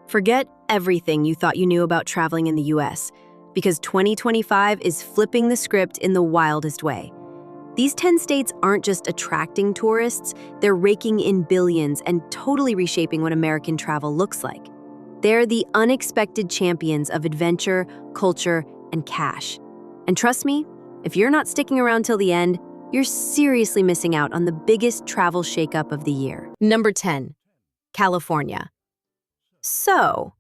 Forget everything you thought you knew about traveling in the US, because 2025 is flipping the script in the wildest way. These 10 states aren't just attracting tourists, they're raking in billions and totally reshaping what American travel looks like. They're the unexpected champions of adventure, culture, and cash. And trust me, if you're not sticking around till the end, you're seriously missing out on the biggest travel shakeup of the year. Number 10, California. So,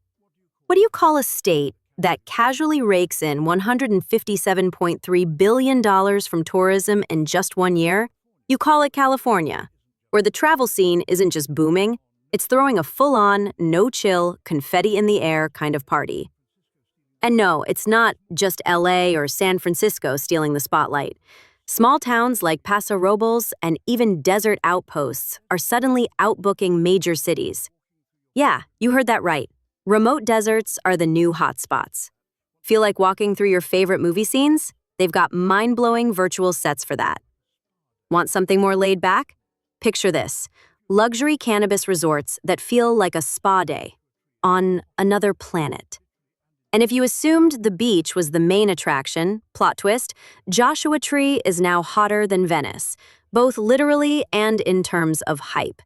what do you call a state that casually rakes in $157.3 billion from tourism in just 1 year? You call it California, where the travel scene isn't just booming, it's throwing a full-on, no-chill, confetti-in-the-air kind of party. And no, it's not just LA or San Francisco stealing the spotlight. Small towns like Paso Robles and even desert outposts are suddenly outbooking major cities. Yeah, you heard that right. Remote deserts are the new hotspots. Feel like walking through your favorite movie scenes? They've got mind-blowing virtual sets for that. Want something more laid back? Picture this: luxury cannabis resorts that feel like a spa day on another planet. And if you assumed the beach was the main attraction, plot twist, Joshua Tree is now hotter than Venice, both literally and in terms of hype.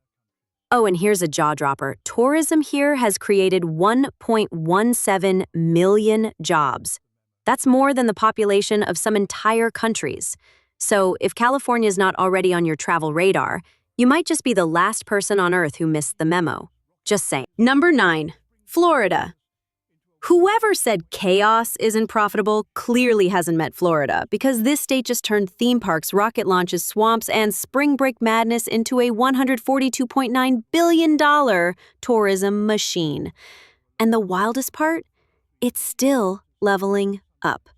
Oh, and here's a jaw-dropper. Tourism here has created 1.17 million jobs. That's more than the population of some entire countries. So if California's not already on your travel radar, you might just be the last person on Earth who missed the memo. Just saying. Number 9, Florida. Whoever said chaos isn't profitable clearly hasn't met Florida, because this state just turned theme parks, rocket launches, swamps, and spring break madness into a $142.9 billion tourism machine. And the wildest part? It's still leveling up.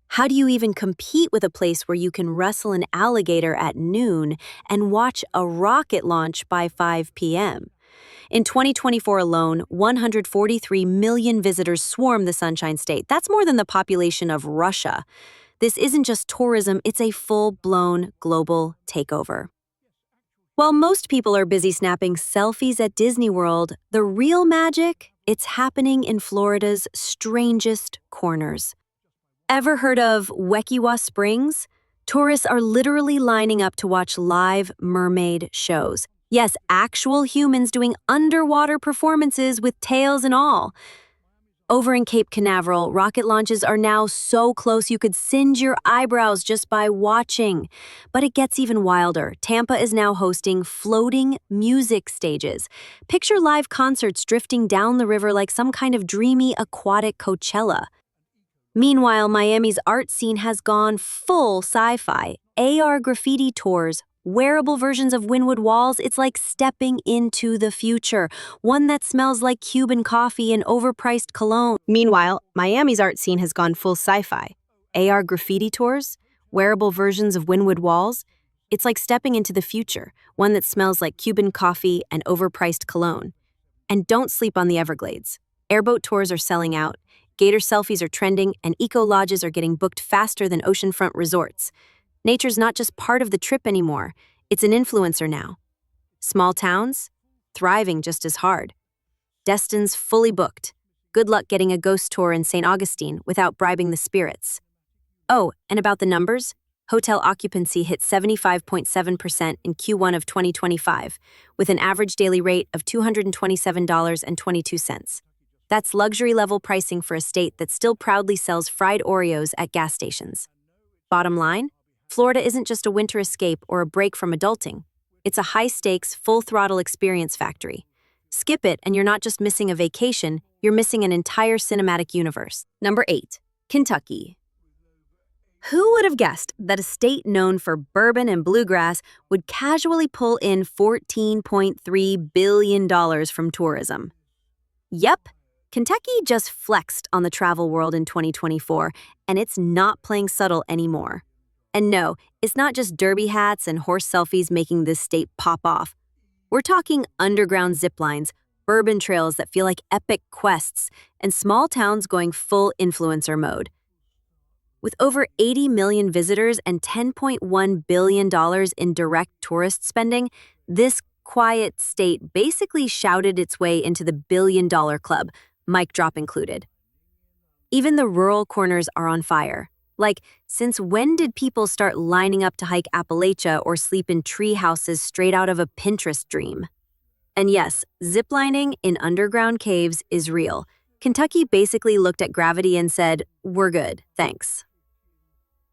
How do you even compete with a place where you can wrestle an alligator at noon and watch a rocket launch by 5 p.m.? In 2024 alone, 143 million visitors swarmed the Sunshine State. That's more than the population of Russia. This isn't just tourism, it's a full-blown global takeover. While most people are busy snapping selfies at Disney World, the real magic, it's happening in Florida's strangest corners. Ever heard of Wekiwa Springs? Tourists are literally lining up to watch live mermaid shows. Yes, actual humans doing underwater performances with tails and all. Over in Cape Canaveral, rocket launches are now so close you could singe your eyebrows just by watching. But it gets even wilder. Tampa is now hosting floating music stages. Picture live concerts drifting down the river like some kind of dreamy aquatic Coachella. Meanwhile, Miami's art scene has gone full sci-fi. AR graffiti tours, wearable versions of Wynwood walls, it's like stepping into the future, one that smells like Cuban coffee and overpriced cologne. Meanwhile, Miami's art scene has gone full sci-fi. AR graffiti tours, wearable versions of Wynwood walls, it's like stepping into the future, one that smells like Cuban coffee and overpriced cologne. And don't sleep on the Everglades. Airboat tours are selling out, gator selfies are trending, and eco-lodges are getting booked faster than oceanfront resorts. Nature's not just part of the trip anymore, it's an influencer now. Small towns? Thriving just as hard. Destins fully booked. Good luck getting a ghost tour in St. Augustine without bribing the spirits. Oh, and about the numbers, hotel occupancy hit 75.7% in Q1 of 2025, with an average daily rate of $227.22. That's luxury-level pricing for a state that still proudly sells fried Oreos at gas stations. Bottom line? Florida isn't just a winter escape or a break from adulting. It's a high-stakes, full-throttle experience factory. Skip it and you're not just missing a vacation, you're missing an entire cinematic universe. Number 8, Kentucky. Who would have guessed that a state known for bourbon and bluegrass would casually pull in $14.3 billion from tourism? Yep, Kentucky just flexed on the travel world in 2024, and it's not playing subtle anymore. And no, it's not just derby hats and horse selfies making this state pop off. We're talking underground zip lines, bourbon trails that feel like epic quests, and small towns going full influencer mode. With over 80 million visitors and $10.1 billion in direct tourist spending, this quiet state basically shouted its way into the billion-dollar club, mic drop included. Even the rural corners are on fire. Like, since when did people start lining up to hike Appalachia or sleep in tree houses straight out of a Pinterest dream? And yes, ziplining in underground caves is real. Kentucky basically looked at gravity and said, "We're good, thanks."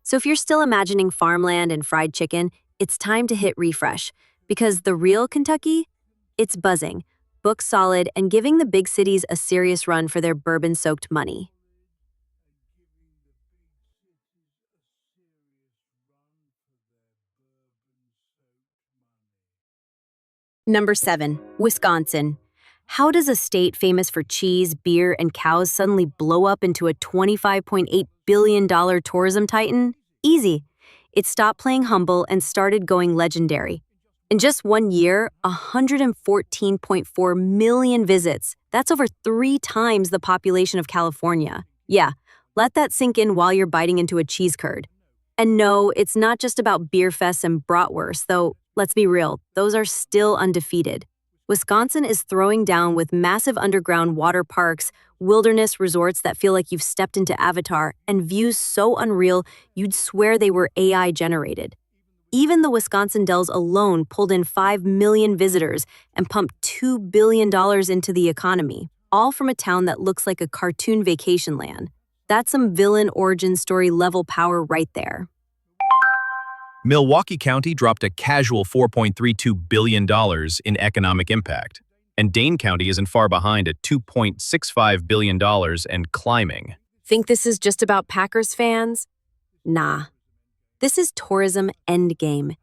So if you're still imagining farmland and fried chicken, it's time to hit refresh, because the real Kentucky, it's buzzing, book solid, and giving the big cities a serious run for their bourbon-soaked money. Number 7, Wisconsin. How does a state famous for cheese, beer, and cows suddenly blow up into a $25.8 billion tourism titan? Easy. It stopped playing humble and started going legendary. In just 1 year, 114.4 million visits. That's over 3 times the population of California. Yeah, let that sink in while you're biting into a cheese curd. And no, it's not just about beer fests and bratwurst, though, let's be real, those are still undefeated. Wisconsin is throwing down with massive underground water parks, wilderness resorts that feel like you've stepped into Avatar, and views so unreal you'd swear they were AI generated. Even the Wisconsin Dells alone pulled in 5 million visitors and pumped $2 billion into the economy, all from a town that looks like a cartoon vacation land. That's some villain origin story level power right there. Milwaukee County dropped a casual $4.32 billion in economic impact, and Dane County isn't far behind at $2.65 billion and climbing. Think this is just about Packers fans? Nah. This is tourism endgame.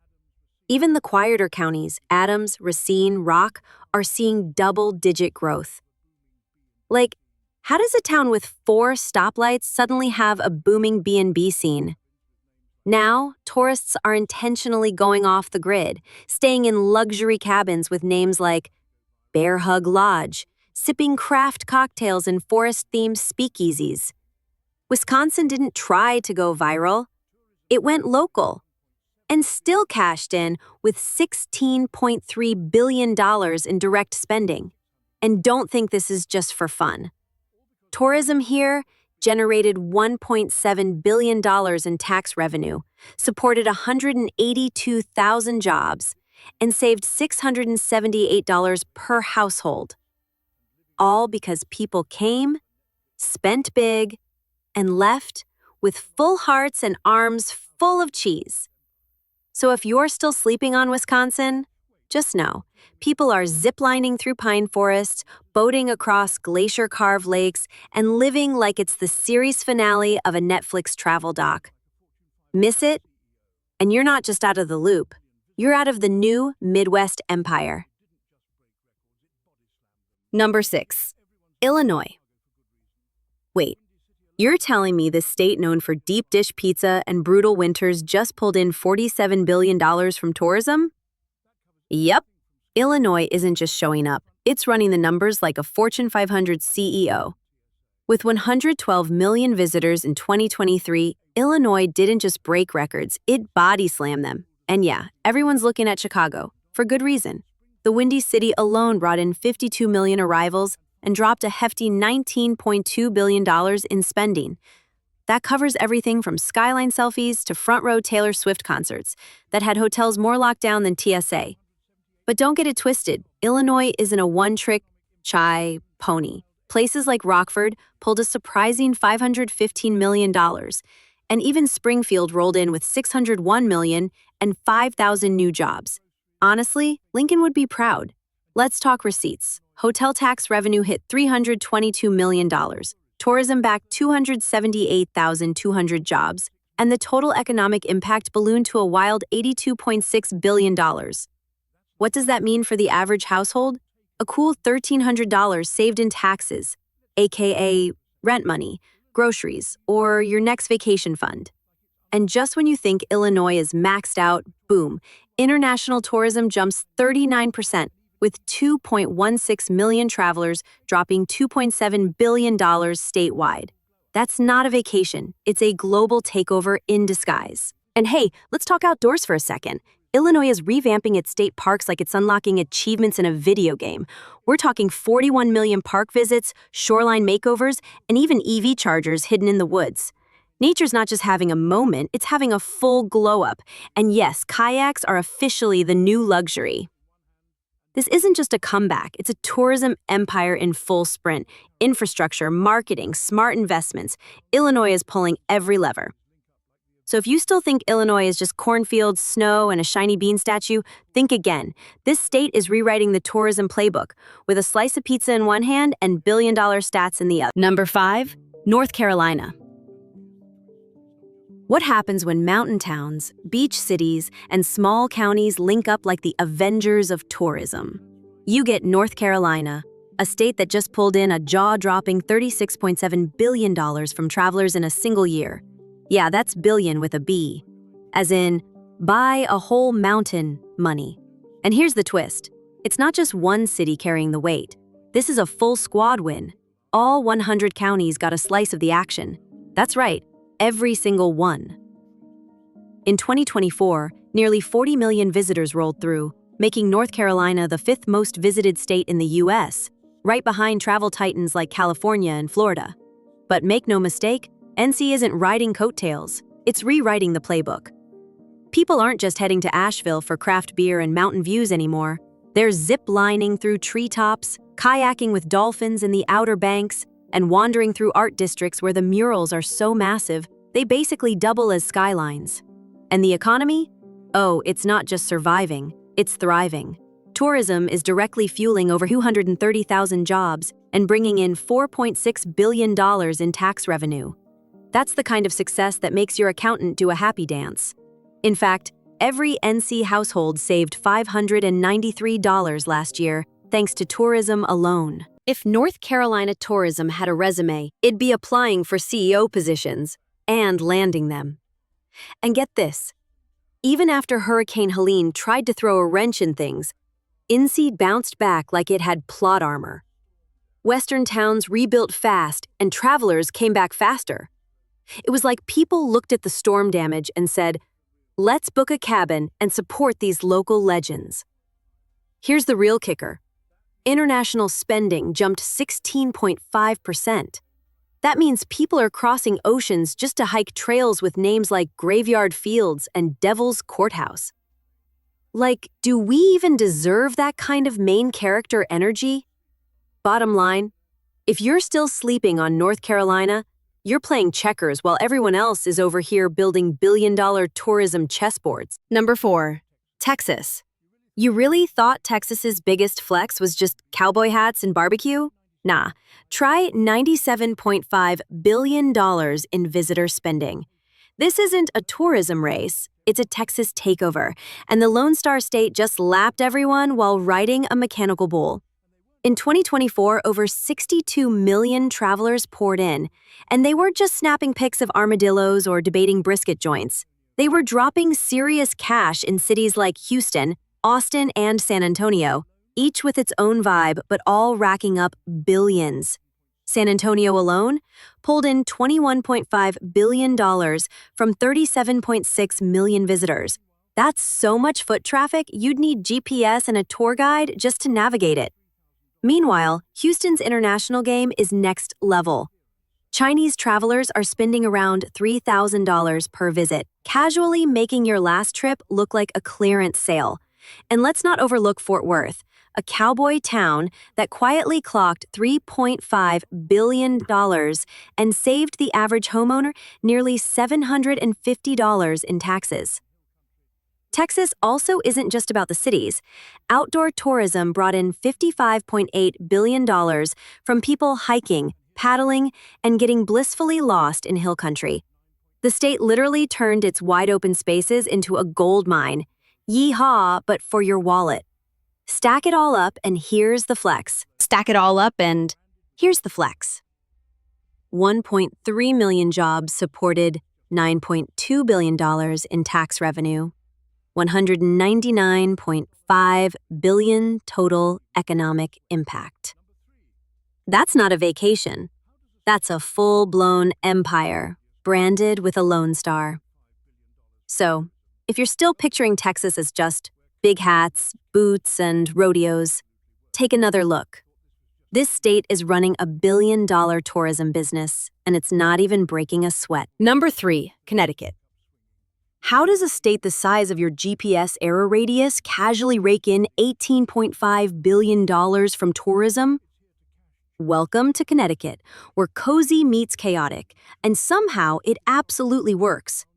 Even the quieter counties, Adams, Racine, Rock, are seeing double-digit growth. Like, how does a town with 4 stoplights suddenly have a booming B&B scene? Now, tourists are intentionally going off the grid, staying in luxury cabins with names like Bear Hug Lodge, sipping craft cocktails in forest-themed speakeasies. Wisconsin didn't try to go viral. It went local, and still cashed in with $16.3 billion in direct spending. And don't think this is just for fun. Tourism here generated $1.7 billion in tax revenue, supported 182,000 jobs, and saved $678 per household. All because people came, spent big, and left with full hearts and arms full of cheese. So if you're still sleeping on Wisconsin, just know, people are ziplining through pine forests, boating across glacier-carved lakes, and living like it's the series finale of a Netflix travel doc. Miss it? And you're not just out of the loop. You're out of the new Midwest empire. Number 6, Illinois. Wait, you're telling me this state known for deep dish pizza and brutal winters just pulled in $47 billion from tourism? Yep. Illinois isn't just showing up, it's running the numbers like a Fortune 500 CEO. With 112 million visitors in 2023, Illinois didn't just break records, it body slammed them. And yeah, everyone's looking at Chicago, for good reason. The Windy City alone brought in 52 million arrivals and dropped a hefty $19.2 billion in spending. That covers everything from skyline selfies to front-row Taylor Swift concerts that had hotels more locked down than TSA. But don't get it twisted, Illinois isn't a one-trick chai pony. Places like Rockford pulled a surprising $515 million, and even Springfield rolled in with $601 million and 5,000 new jobs. Honestly, Lincoln would be proud. Let's talk receipts. Hotel tax revenue hit $322 million, tourism backed 278,200 jobs, and the total economic impact ballooned to a wild $82.6 billion. What does that mean for the average household? A cool $1,300 saved in taxes, aka rent money, groceries, or your next vacation fund. And just when you think Illinois is maxed out, boom, international tourism jumps 39%, with 2.16 million travelers dropping $2.7 billion statewide. That's not a vacation, it's a global takeover in disguise. And hey, let's talk outdoors for a second. Illinois is revamping its state parks like it's unlocking achievements in a video game. We're talking 41 million park visits, shoreline makeovers, and even EV chargers hidden in the woods. Nature's not just having a moment, it's having a full glow-up. And yes, kayaks are officially the new luxury. This isn't just a comeback, it's a tourism empire in full sprint. Infrastructure, marketing, smart investments. Illinois is pulling every lever. So if you still think Illinois is just cornfields, snow, and a shiny bean statue, think again. This state is rewriting the tourism playbook with a slice of pizza in one hand and billion-dollar stats in the other. Number 5, North Carolina. What happens when mountain towns, beach cities, and small counties link up like the Avengers of tourism? You get North Carolina, a state that just pulled in a jaw-dropping $36.7 billion from travelers in a single year. Yeah, that's billion with a B. As in, buy a whole mountain money. And here's the twist. It's not just one city carrying the weight. This is a full squad win. All 100 counties got a slice of the action. That's right, every single one. In 2024, nearly 40 million visitors rolled through, making North Carolina the 5th most visited state in the US, right behind travel titans like California and Florida. But make no mistake, NC isn't riding coattails, it's rewriting the playbook. People aren't just heading to Asheville for craft beer and mountain views anymore. They're zip-lining through treetops, kayaking with dolphins in the Outer Banks, and wandering through art districts where the murals are so massive, they basically double as skylines. And the economy? Oh, it's not just surviving, it's thriving. Tourism is directly fueling over 230,000 jobs and bringing in $4.6 billion in tax revenue. That's the kind of success that makes your accountant do a happy dance. In fact, every NC household saved $593 last year thanks to tourism alone. If North Carolina tourism had a resume, it'd be applying for CEO positions and landing them. And get this, even after Hurricane Helene tried to throw a wrench in things, NC bounced back like it had plot armor. Western towns rebuilt fast and travelers came back faster. It was like people looked at the storm damage and said, let's book a cabin and support these local legends. Here's the real kicker. International spending jumped 16.5%. That means people are crossing oceans just to hike trails with names like Graveyard Fields and Devil's Courthouse. Like, do we even deserve that kind of main character energy? Bottom line, if you're still sleeping on North Carolina, you're playing checkers while everyone else is over here building billion-dollar tourism chessboards. Number 4, Texas. You really thought Texas's biggest flex was just cowboy hats and barbecue? Nah, try $97.5 billion in visitor spending. This isn't a tourism race, it's a Texas takeover, and the Lone Star State just lapped everyone while riding a mechanical bull. In 2024, over 62 million travelers poured in, and they weren't just snapping pics of armadillos or debating brisket joints. They were dropping serious cash in cities like Houston, Austin, and San Antonio, each with its own vibe, but all racking up billions. San Antonio alone pulled in $21.5 billion from 37.6 million visitors. That's so much foot traffic, you'd need GPS and a tour guide just to navigate it. Meanwhile, Houston's international game is next level. Chinese travelers are spending around $3,000 per visit, casually making your last trip look like a clearance sale. And let's not overlook Fort Worth, a cowboy town that quietly clocked $3.5 billion and saved the average homeowner nearly $750 in taxes. Texas also isn't just about the cities. Outdoor tourism brought in $55.8 billion from people hiking, paddling, and getting blissfully lost in hill country. The state literally turned its wide-open spaces into a gold mine. Yeehaw, but for your wallet. Stack it all up and here's the flex. Stack it all up and here's the flex. 1.3 million jobs supported $9.2 billion in tax revenue. $199.5 billion total economic impact. That's not a vacation. That's a full-blown empire, branded with a Lone Star. So, if you're still picturing Texas as just big hats, boots, and rodeos, take another look. This state is running a billion-dollar tourism business, and it's not even breaking a sweat. Number 3, Connecticut. How does a state the size of your GPS error radius casually rake in $18.5 billion from tourism? Welcome to Connecticut, where cozy meets chaotic, and somehow it absolutely works.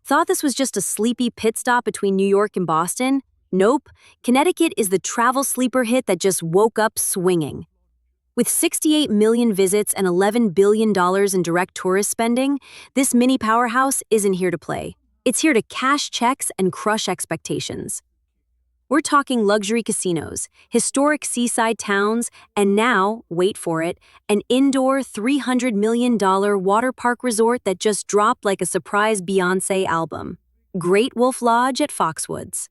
Thought this was just a sleepy pit stop between New York and Boston? Nope, Connecticut is the travel sleeper hit that just woke up swinging. With 68 million visits and $11 billion in direct tourist spending, this mini powerhouse isn't here to play. It's here to cash checks and crush expectations. We're talking luxury casinos, historic seaside towns, and now, wait for it, an indoor $300 million water park resort that just dropped like a surprise Beyoncé album. Great Wolf Lodge at Foxwoods.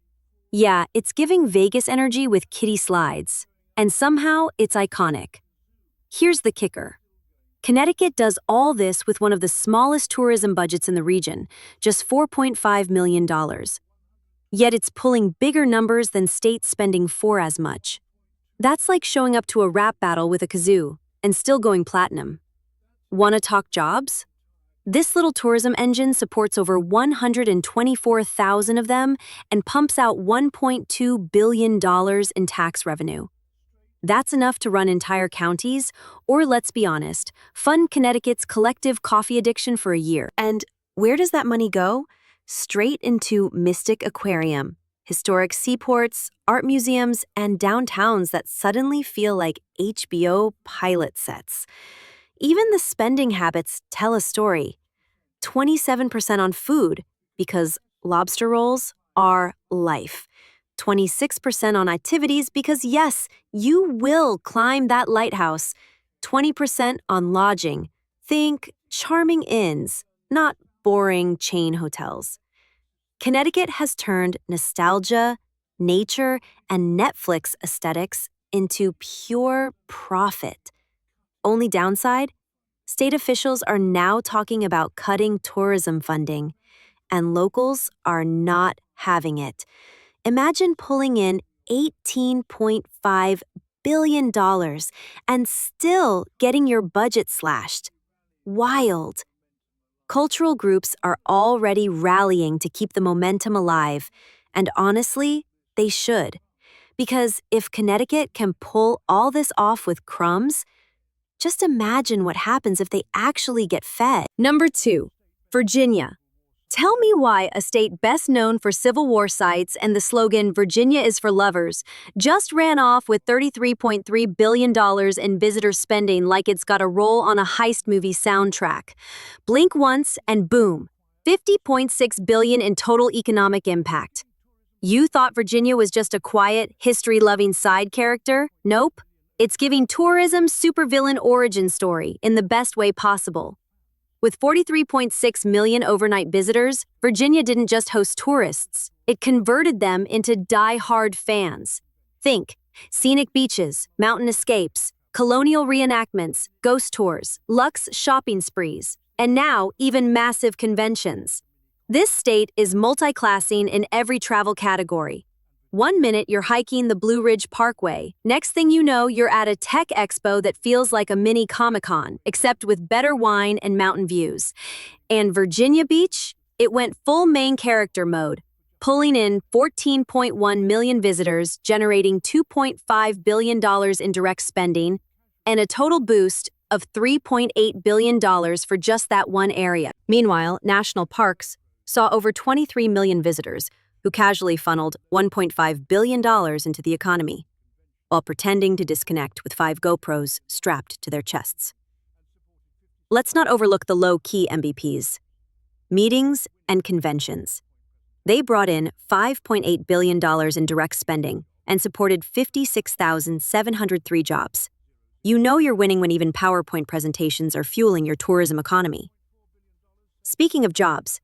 Yeah, it's giving Vegas energy with kiddie slides. And somehow, it's iconic. Here's the kicker. Connecticut does all this with one of the smallest tourism budgets in the region, just $4.5 million. Yet it's pulling bigger numbers than states spending for as much. That's like showing up to a rap battle with a kazoo and still going platinum. Wanna talk jobs? This little tourism engine supports over 124,000 of them and pumps out $1.2 billion in tax revenue. That's enough to run entire counties, or let's be honest, fund Connecticut's collective coffee addiction for a year. And where does that money go? Straight into Mystic Aquarium, historic seaports, art museums, and downtowns that suddenly feel like HBO pilot sets. Even the spending habits tell a story. 27% on food, because lobster rolls are life. 26% on activities because yes, you will climb that lighthouse. 20% on lodging. Think charming inns, not boring chain hotels. Connecticut has turned nostalgia, nature, and Netflix aesthetics into pure profit. Only downside? State officials are now talking about cutting tourism funding, and locals are not having it. Imagine pulling in $18.5 billion and still getting your budget slashed. Wild. Cultural groups are already rallying to keep the momentum alive, and honestly, they should. Because if Connecticut can pull all this off with crumbs, just imagine what happens if they actually get fed. Number 2, Virginia. Tell me why a state best known for Civil War sites and the slogan "Virginia is for lovers" just ran off with $33.3 billion in visitor spending like it's got a role on a heist movie soundtrack. Blink once and boom, $50.6 billion in total economic impact. You thought Virginia was just a quiet, history-loving side character? Nope. It's giving tourism supervillain origin story in the best way possible. With 43.6 million overnight visitors, Virginia didn't just host tourists, it converted them into die-hard fans. Think scenic beaches, mountain escapes, colonial reenactments, ghost tours, luxe shopping sprees, and now even massive conventions. This state is multi-classing in every travel category. 1 minute you're hiking the Blue Ridge Parkway. Next thing you know, you're at a tech expo that feels like a mini Comic-Con, except with better wine and mountain views. And Virginia Beach? It went full main character mode, pulling in 14.1 million visitors, generating $2.5 billion in direct spending, and a total boost of $3.8 billion for just that one area. Meanwhile, national parks saw over 23 million visitors, who casually funneled $1.5 billion into the economy, while pretending to disconnect with 5 GoPros strapped to their chests. Let's not overlook the low-key MVPs. Meetings and conventions. They brought in $5.8 billion in direct spending and supported 56,703 jobs. You know you're winning when even PowerPoint presentations are fueling your tourism economy. Speaking of jobs,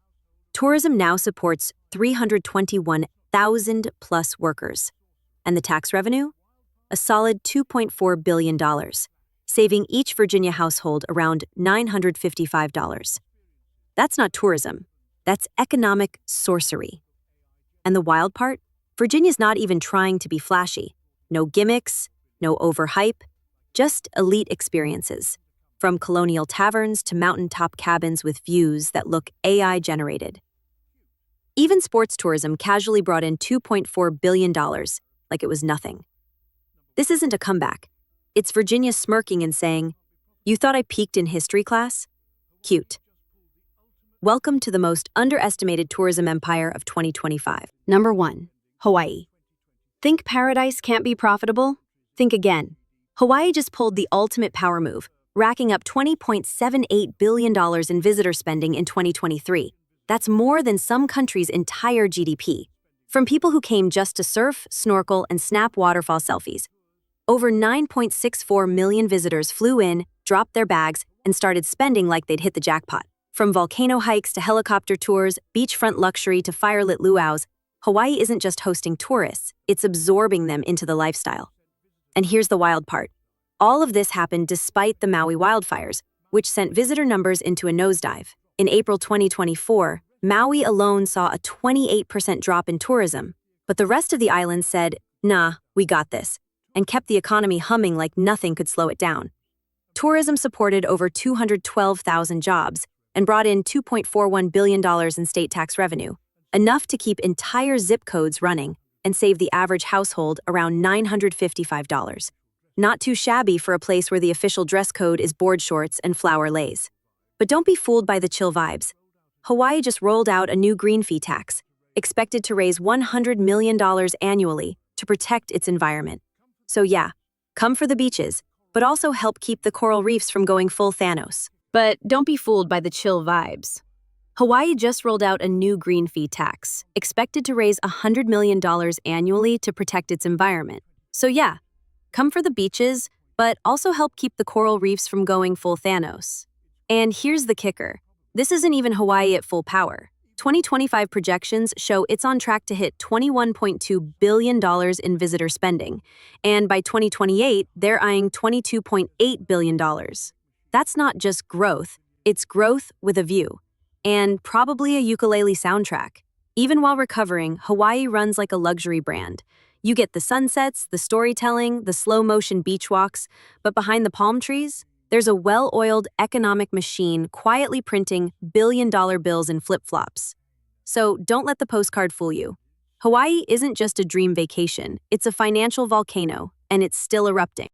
tourism now supports 321,000 plus workers. And the tax revenue? A solid $2.4 billion, saving each Virginia household around $955. That's not tourism. That's economic sorcery. And the wild part? Virginia's not even trying to be flashy. No gimmicks, no overhype, just elite experiences. From colonial taverns to mountaintop cabins with views that look AI-generated. Even sports tourism casually brought in $2.4 billion, like it was nothing. This isn't a comeback. It's Virginia smirking and saying, "You thought I peaked in history class? Cute." Welcome to the most underestimated tourism empire of 2025. Number 1. Hawaii. Think paradise can't be profitable? Think again. Hawaii just pulled the ultimate power move, racking up $20.78 billion in visitor spending in 2023. That's more than some countries' entire GDP. From people who came just to surf, snorkel, and snap waterfall selfies. Over 9.64 million visitors flew in, dropped their bags, and started spending like they'd hit the jackpot. From volcano hikes to helicopter tours, beachfront luxury to firelit luau's, Hawaii isn't just hosting tourists, it's absorbing them into the lifestyle. And here's the wild part. All of this happened despite the Maui wildfires, which sent visitor numbers into a nosedive. In April 2024, Maui alone saw a 28% drop in tourism, but the rest of the island said, "Nah, we got this," and kept the economy humming like nothing could slow it down. Tourism supported over 212,000 jobs and brought in $2.41 billion in state tax revenue, enough to keep entire zip codes running and save the average household around $955. Not too shabby for a place where the official dress code is board shorts and flower lace. But don't be fooled by the chill vibes. Hawaii just rolled out a new green fee tax, expected to raise $100 million annually to protect its environment. So yeah, come for the beaches, but also help keep the coral reefs from going full Thanos. But don't be fooled by the chill vibes. Hawaii just rolled out a new green fee tax, expected to raise $100 million annually to protect its environment. So yeah, come for the beaches, but also help keep the coral reefs from going full Thanos. And here's the kicker. This isn't even Hawaii at full power. 2025 projections show it's on track to hit $21.2 billion in visitor spending, and by 2028, they're eyeing $22.8 billion. That's not just growth, it's growth with a view. And probably a ukulele soundtrack. Even while recovering, Hawaii runs like a luxury brand. You get the sunsets, the storytelling, the slow-motion beach walks, but behind the palm trees, there's a well-oiled economic machine quietly printing billion-dollar bills in flip-flops. So don't let the postcard fool you. Hawaii isn't just a dream vacation, it's a financial volcano, and it's still erupting.